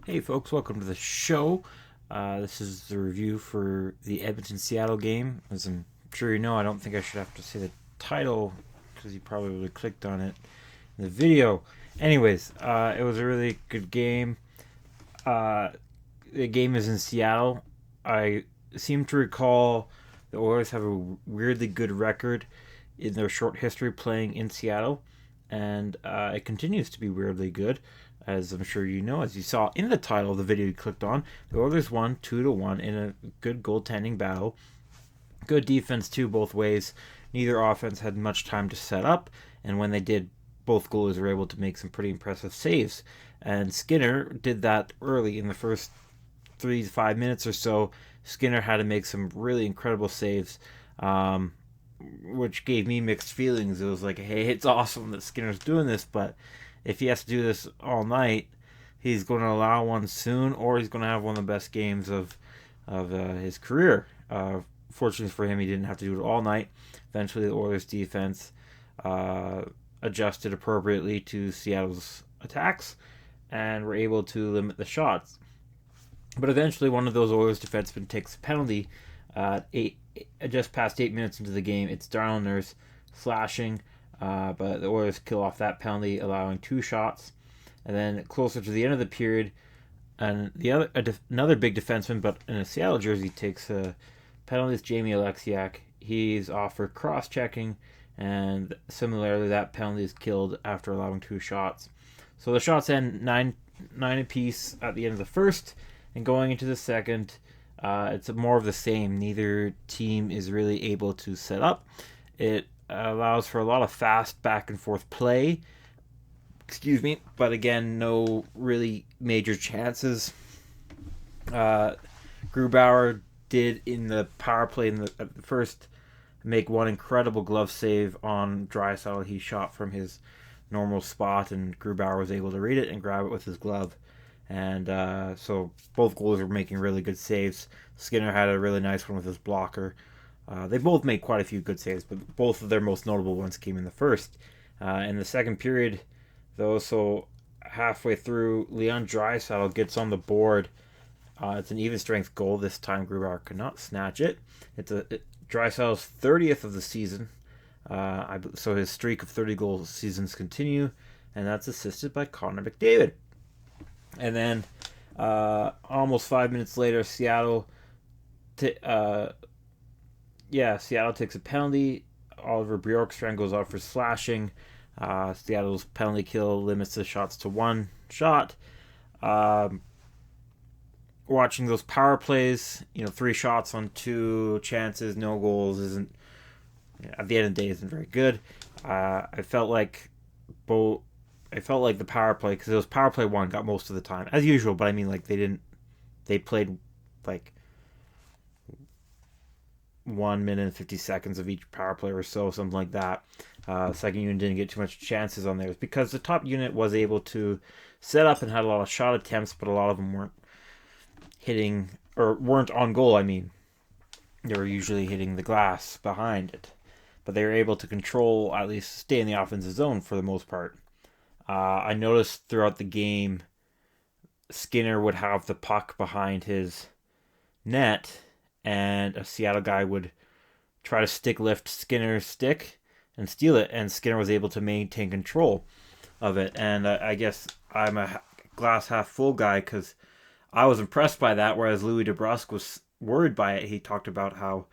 Hey folks, welcome to the show. This is the review for the Edmonton-Seattle game. As I'm sure you know, I don't think I should have to say the title because you probably would have clicked on it in the video. Anyways, it was a really good game. Uh, the game is in Seattle. I seem to recall the Oilers have a weirdly good record in their short history playing in Seattle, and it continues to be weirdly good. As I'm sure you know, as you saw in the title of the video you clicked on, the Oilers won 2-1 in a good goaltending battle. Good defense too, both ways. Neither offense had much time to set up, and when they did, both goalies were able to make some pretty impressive saves. And Skinner did that early in the first 3 to 5 minutes or so. Skinner had to make some really incredible saves, um, which gave me mixed feelings. It was like, hey, it's awesome that Skinner's doing this, but if he has to do this all night, he's going to allow one soon, or he's going to have one of the best games of his career. Fortunately for him, he didn't have to do it all night. Eventually, the Oilers' defense uh, adjusted appropriately to Seattle's attacks and were able to limit the shots. But eventually, one of those Oilers defensemen takes a penalty. Just past 8 minutes into the game, it's Darlander's slashing, but the Oilers kill off that penalty, allowing 2 shots. And then closer to the end of the period, and another big defenseman, but in a Seattle jersey, takes a penalty. It's Jamie Alexiak. He's off for cross-checking, and similarly, that penalty is killed after allowing 2 shots. So the shots end nine apiece at the end of the first, and going into the second, it's more of the same. Neither team is really able to set up. It allows for a lot of fast back and forth play. Excuse me, but again, no really major chances. Uh, Grubauer did in the power play in the first make one incredible glove save on Draisaitl. He shot from his normal spot, and Grubauer was able to read it and grab it with his glove. And so both goals were making really good saves. Skinner had a really nice one with his blocker. They both made quite a few good saves, but both of their most notable ones came in the first. In the second period, though, so halfway through, Leon Draisaitl gets on the board. It's an even strength goal. This time, Grubauer could not snatch it. Draisaitl's 30th of the season. So his streak of 30 goal seasons continue, and that's assisted by Connor McDavid. And then almost 5 minutes later, Seattle takes a penalty. Oliver Bjorkstrand goes out for slashing. Seattle's penalty kill limits the shots to 1 shot. Watching those power plays, 3 shots on 2 chances, no goals isn't, at the end of the day, isn't very good. I felt like both. I felt like the power play, because it was power play one, got most of the time as usual. But I mean, like they played like 1 minute and 50 seconds of each power play or so, something like that. Second unit didn't get too much chances on theirs because the top unit was able to set up and had a lot of shot attempts, but a lot of them weren't hitting or weren't on goal. I mean, they were usually hitting the glass behind it, but they were able to control, at least stay in the offensive zone for the most part. I noticed throughout the game, Skinner would have the puck behind his net, and a Seattle guy would try to stick lift Skinner's stick and steal it, and Skinner was able to maintain control of it. And I guess I'm a glass half full guy because I was impressed by that, whereas Louis DeBrusque was worried by it. He talked about how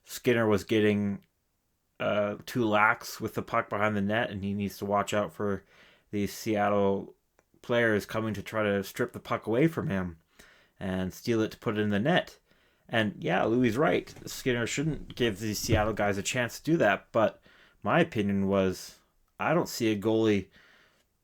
Skinner was getting too lax with the puck behind the net, and he needs to watch out for these Seattle players coming to try to strip the puck away from him and steal it to put it in the net. And yeah, Louis right. Skinner shouldn't give these Seattle guys a chance to do that. But my opinion was, I don't see a goalie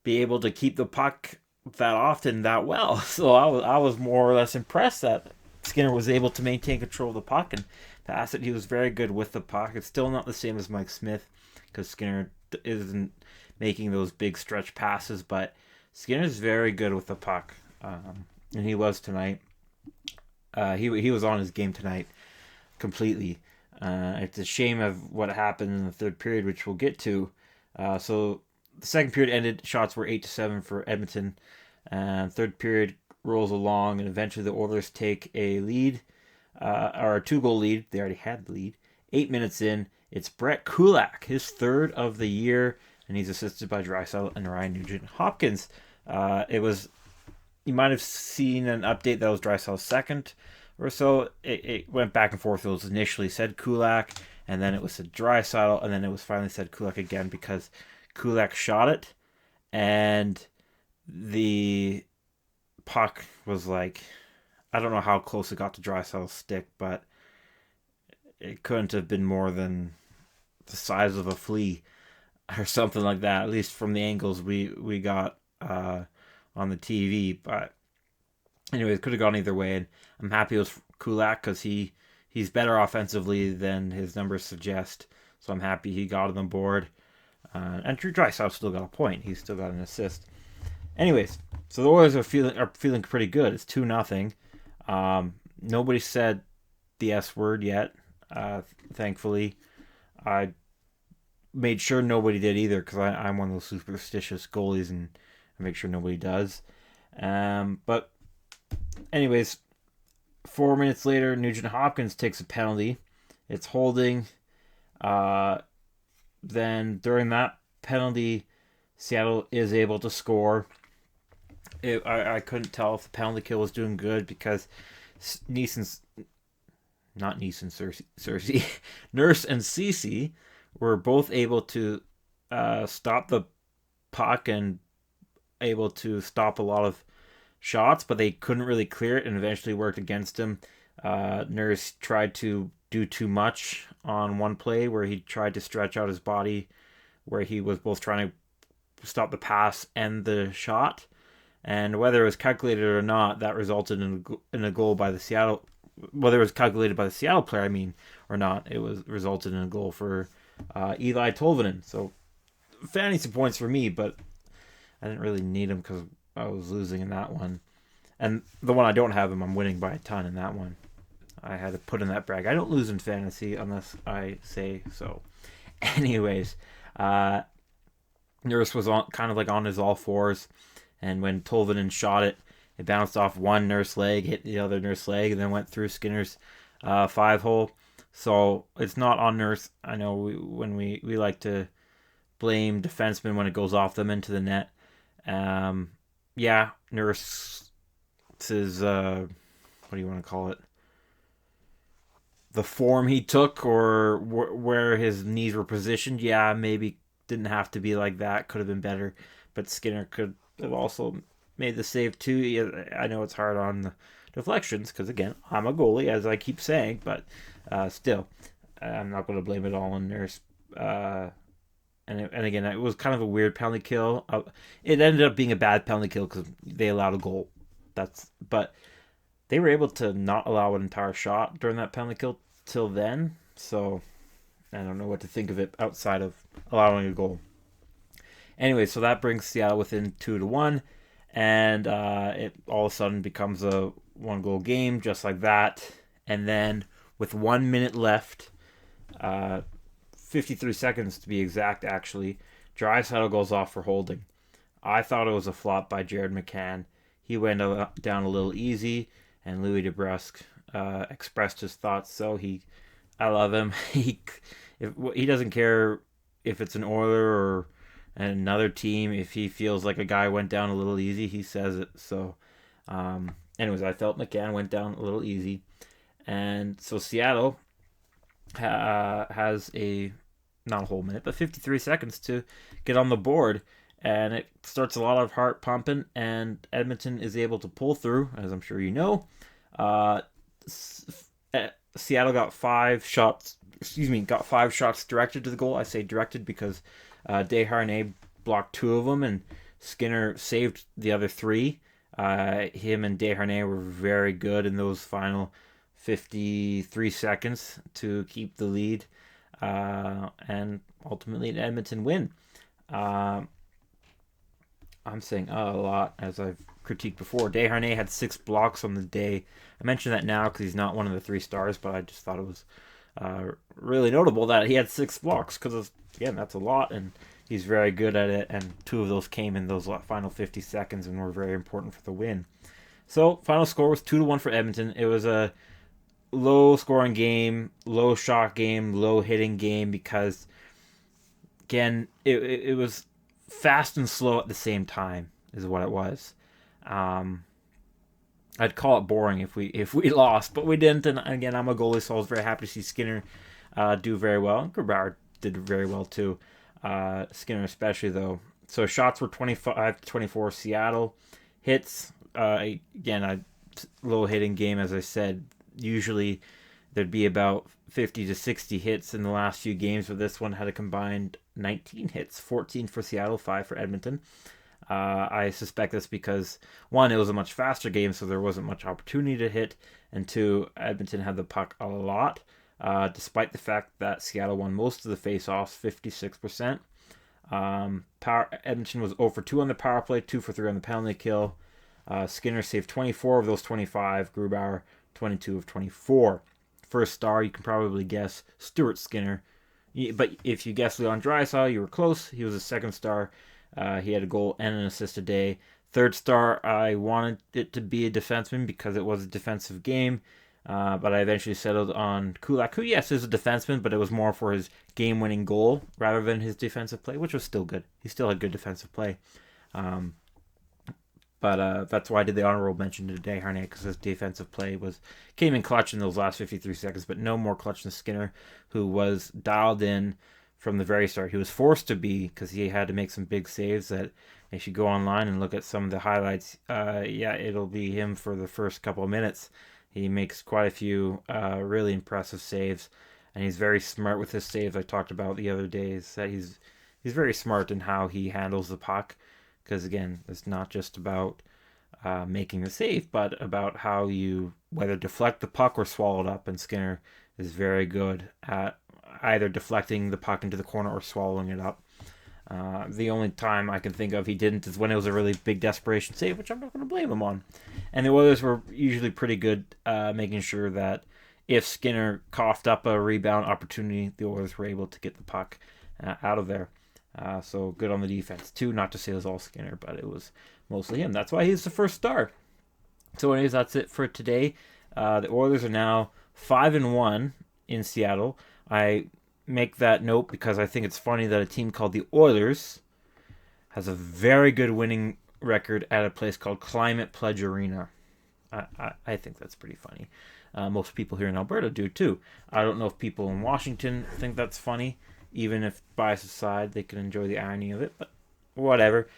be able to keep the puck that often that well. So I was more or less impressed that Skinner was able to maintain control of the puck and pass it. He was very good with the puck. It's still not the same as Mike Smith because Skinner isn't making those big stretch passes, but Skinner's very good with the puck, and he was tonight. He was on his game tonight completely. It's a shame of what happened in the third period, which we'll get to. So the second period ended. Shots were 8-7 for Edmonton, and third period rolls along, and eventually the Oilers take a lead, or a 2-goal lead. They already had the lead. 8 minutes in, it's Brett Kulak, his third of the year, and he's assisted by Draisaitl and Ryan Nugent-Hopkins. You might have seen an update that was Draisaitl's second or so. It went back and forth. It was initially said Kulak, and then it was said Draisaitl, and then it was finally said Kulak again because Kulak shot it, and the puck was like, I don't know how close it got to Draisaitl's stick, but it couldn't have been more than the size of a flea or something like that, at least from the angles we got on the TV. But anyway, it could have gone either way, and I'm happy it was Kulak because he's better offensively than his numbers suggest, so I'm happy he got on the board. And Drew Draisaitl still got a point. He's still got an assist. Anyways, so the Oilers are feeling pretty good. It's 2-0. Nobody said the S word yet. Thankfully, I made sure nobody did either because I'm one of those superstitious goalies and I make sure nobody does. But anyways, 4 minutes later, Nugent-Hopkins takes a penalty. It's holding. Then during that penalty, Seattle is able to score. I couldn't tell if the penalty kill was doing good because Cersei, Nurse and Cece were both able to stop the puck and able to stop a lot of shots, but they couldn't really clear it and eventually worked against him. Nurse tried to do too much on one play where he tried to stretch out his body, where he was both trying to stop the pass and the shot. And whether it was calculated or not, that resulted in a goal by the Seattle. Whether it was calculated by the Seattle player, or not, it was resulted in a goal for Eli Tolvanen. So fantasy points for me, but I didn't really need him because I was losing in that one. And the one I don't have him, I'm winning by a ton in that one. I had to put in that brag. I don't lose in fantasy unless I say so. Anyways, Nurse was kind of like on his all fours, and when Tolvanen shot it, it bounced off one Nurse leg, hit the other Nurse leg, and then went through Skinner's 5-hole. So it's not on Nurse. I know we like to blame defensemen when it goes off them into the net. Nurse's what do you want to call it? The form he took or where his knees were positioned, maybe didn't have to be like that. Could have been better, but Skinner could have also made the save too. I know it's hard on the deflections because, again, I'm a goalie, as I keep saying, but still, I'm not going to blame it all on Nurse. And again, it was kind of a weird penalty kill. It ended up being a bad penalty kill because they allowed a goal. But they were able to not allow an entire shot during that penalty kill till then. So I don't know what to think of it outside of allowing a goal. Anyway, so that brings Seattle within 2-1, and it all of a sudden becomes a 1-goal game just like that. And then with 1 minute left, 53 seconds to be exact, actually, Draisaitl goes off for holding. I thought it was a flop by Jared McCann. He went down a little easy, and Louis DeBrusque expressed his thoughts. So I love him. He doesn't care if it's an Oiler or another team. If he feels like a guy went down a little easy, he says it. So, anyways, I felt McCann went down a little easy, and so Seattle has not a whole minute, but 53 seconds to get on the board. And it starts a lot of heart pumping, and Edmonton is able to pull through, as I'm sure you know. Seattle got 5 shots directed to the goal. I say directed because Desharnais blocked 2 of them, and Skinner saved the other 3. Him and Desharnais were very good in those final 53 seconds to keep the lead, and ultimately an Edmonton win. I'm saying a lot, as I've critiqued before. Desharnais had 6 blocks on the day. I mention that now because he's not one of the 3 stars, but I just thought it was really notable that he had 6 blocks because, again, that's a lot, and he's very good at it, and 2 of those came in those final 50 seconds and were very important for the win. So final score was 2-1 for Edmonton. It was a low scoring game, low shot game, low hitting game because again it was fast and slow at the same time is what it was. Um, I'd call it boring if we lost, but we didn't. And again, I'm a goalie, so I was very happy to see Skinner do very well. And Grubauer did very well too. Skinner especially though. So shots were 25-24 Seattle. Hits again a low hitting game as I said. Usually there'd be about 50 to 60 hits in the last few games, but this one had a combined 19 hits, 14 for Seattle, 5 for Edmonton. I suspect that's because, one, it was a much faster game, so there wasn't much opportunity to hit, and two, Edmonton had the puck a lot, despite the fact that Seattle won most of the face-offs, 56%. Edmonton was 0 for 2 on the power play, 2 for 3 on the penalty kill. Skinner saved 24 of those 25, Grubauer 22 of 24. First star, you can probably guess Stuart Skinner. But if you guessed Leon Draisaitl, you were close. He was a second star. He had a goal and an assist a day. Third star, I wanted it to be a defenseman because it was a defensive game. But I eventually settled on Kulak, who, yes, is a defenseman, but it was more for his game-winning goal rather than his defensive play, which was still good. He still had good defensive play. But that's why I did the honorable mention today, Harnett, because his defensive play came in clutch in those last 53 seconds, but no more clutch than Skinner, who was dialed in from the very start. He was forced to be because he had to make some big saves that if you go online and look at some of the highlights, it'll be him for the first couple of minutes. He makes quite a few really impressive saves, and he's very smart with his saves. I talked about the other days that he's very smart in how he handles the puck. Because again, it's not just about making the save, but about how you whether deflect the puck or swallow it up. And Skinner is very good at either deflecting the puck into the corner or swallowing it up. The only time I can think of he didn't is when it was a really big desperation save, which I'm not going to blame him on. And the Oilers were usually pretty good making sure that if Skinner coughed up a rebound opportunity, the Oilers were able to get the puck out of there. So good on the defense too. Not to say it was all Skinner, but it was mostly him. That's why he's the first star. So anyways, that's it for today. The Oilers are now 5-1 in Seattle. I make that note because I think it's funny that a team called the Oilers has a very good winning record at a place called Climate Pledge Arena. I think that's pretty funny. Most people here in Alberta do too. I don't know if people in Washington think that's funny. Even if bias aside, they can enjoy the irony of it, but whatever.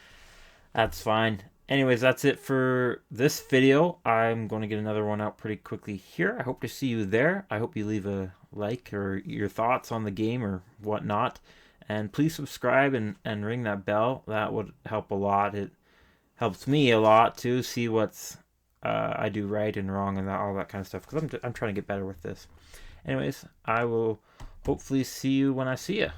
That's fine. Anyways, that's it for this video. I'm going to get another one out pretty quickly here. I hope to see you there. I hope you leave a like or your thoughts on the game or whatnot. And please subscribe and ring that bell. That would help a lot. It helps me a lot to see what's I do right and wrong and all that kind of stuff. Because I'm trying to get better with this. Anyways, I will hopefully see you when I see you.